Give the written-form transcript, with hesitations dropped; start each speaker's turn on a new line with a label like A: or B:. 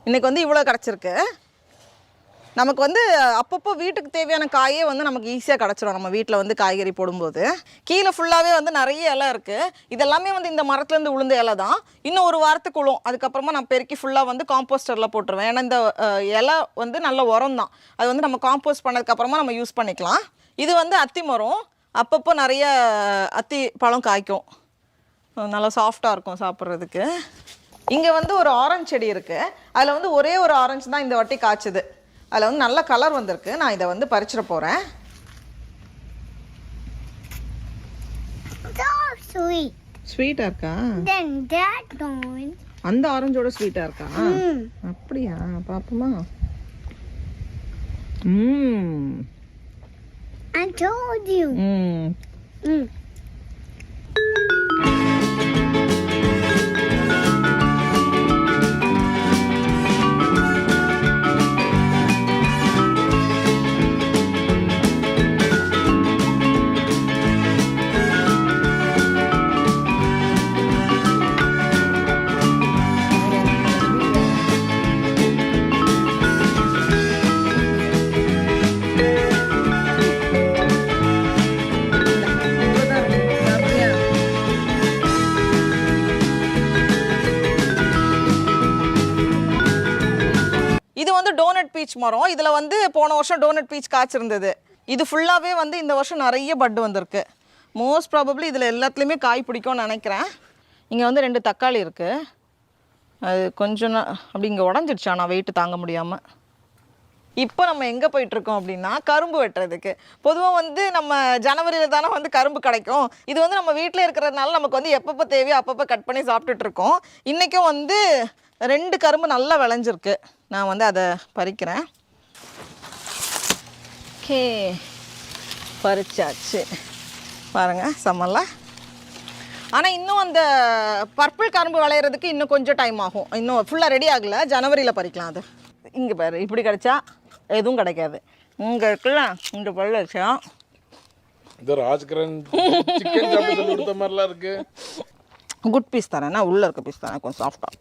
A: இன்றைக்கி வந்து இவ்வளோ கிடச்சிருக்கு. நமக்கு வந்து அப்பப்போ வீட்டுக்கு தேவையான காயே வந்து நமக்கு ஈஸியாக கிடச்சிரும். நம்ம வீட்டில் வந்து காய்கறி போடும்போது கீழே ஃபுல்லாகவே வந்து நிறைய இலை இருக்குது. இதெல்லாமே வந்து இந்த மரத்துலேருந்து உளுந்த இலை தான். இன்னும் ஒரு வாரத்துக்கு உளும். அதுக்கப்புறமா நான் பெருக்கி ஃபுல்லாக வந்து காம்போஸ்டரில் போட்டுருவேன். ஏன்னா இந்த இலை வந்து நல்ல உரம் தான். அது வந்து நம்ம காம்போஸ்ட் பண்ணதுக்கப்புறமா நம்ம யூஸ் பண்ணிக்கலாம். இது வந்து அத்தி மரம். அப்பப்போ நிறைய அத்தி பழம் காய்க்கும். நல்லா சாஃப்டாக இருக்கும் சாப்பிட்றதுக்கு. இங்கே வந்து ஒரு ஆரஞ்சு செடி இருக்குது. அதில் வந்து ஒரே ஒரு ஆரஞ்சு தான் இந்த வாட்டி காய்ச்சுது. அதில் வந்து நல்ல கலர் வந்திருக்கு. நான் இதை வந்து பறிச்சிட போகிறேன். ஸ்வீட்டாக இருக்கா? அந்த ஆரஞ்சோட ஸ்வீட்டாக இருக்கா? அப்படியா? பார்ப்போமா?
B: I told you.
A: இது வந்து டோனட் பீச் மரம். இதில் வந்து போன வருஷம் டோனட் பீச் காய்ச்சிருந்தது. இது ஃபுல்லாகவே வந்து இந்த வருஷம் நிறைய பட்டு வந்திருக்கு. மோஸ்ட் ப்ராபப்ளி இதில் எல்லாத்துலேயுமே காய் பிடிக்கும்னு நினைக்கிறேன். இங்கே வந்து 2 தக்காளி இருக்குது. அது கொஞ்சம் அப்படி இங்கே உடஞ்சிடுச்சா நான் வெயிட்டு தாங்க முடியாமல். இப்போ நம்ம எங்கே போயிட்டுருக்கோம் அப்படின்னா கரும்பு வெட்டுறதுக்கு. பொதுவாக வந்து நம்ம ஜனவரியில் தானே வந்து கரும்பு கிடைக்கும். இது வந்து நம்ம வீட்டில் இருக்கிறதுனால நமக்கு வந்து எப்பப்போ தேவையோ அப்பப்போ கட் பண்ணி சாப்பிட்டுட்ருக்கோம். இன்றைக்கும் வந்து 2 கரும்பு நல்லா விளைஞ்சிருக்கு. நான் வந்து அதை பறிக்கிறேன். ஓகே, பறிச்சாச்சு பாருங்கள், செம்மல்ல. ஆனால் இன்னும் அந்த பர்பிள் கரும்பு விளையிறதுக்கு இன்னும் கொஞ்சம் டைம் ஆகும். இன்னும் ஃபுல்லாக ரெடி ஆகலை. ஜனவரியில் பறிக்கலாம். அது இங்கே பாரு, இப்படி கிடைச்சா எதுவும் கிடைக்காது. இங்கே இருக்குல்ல, இந்த பல்ல வச்சா
C: இந்த ராஜ்கிரண் சிக்கன் சாப்பிட்டு கொடுத்த மாதிரிலாம் இருக்கு.
A: குட் பீஸ் தரேன். நான் உள்ளே இருக்க பீஸ் தரேன், கொஞ்சம் சாஃப்டாக.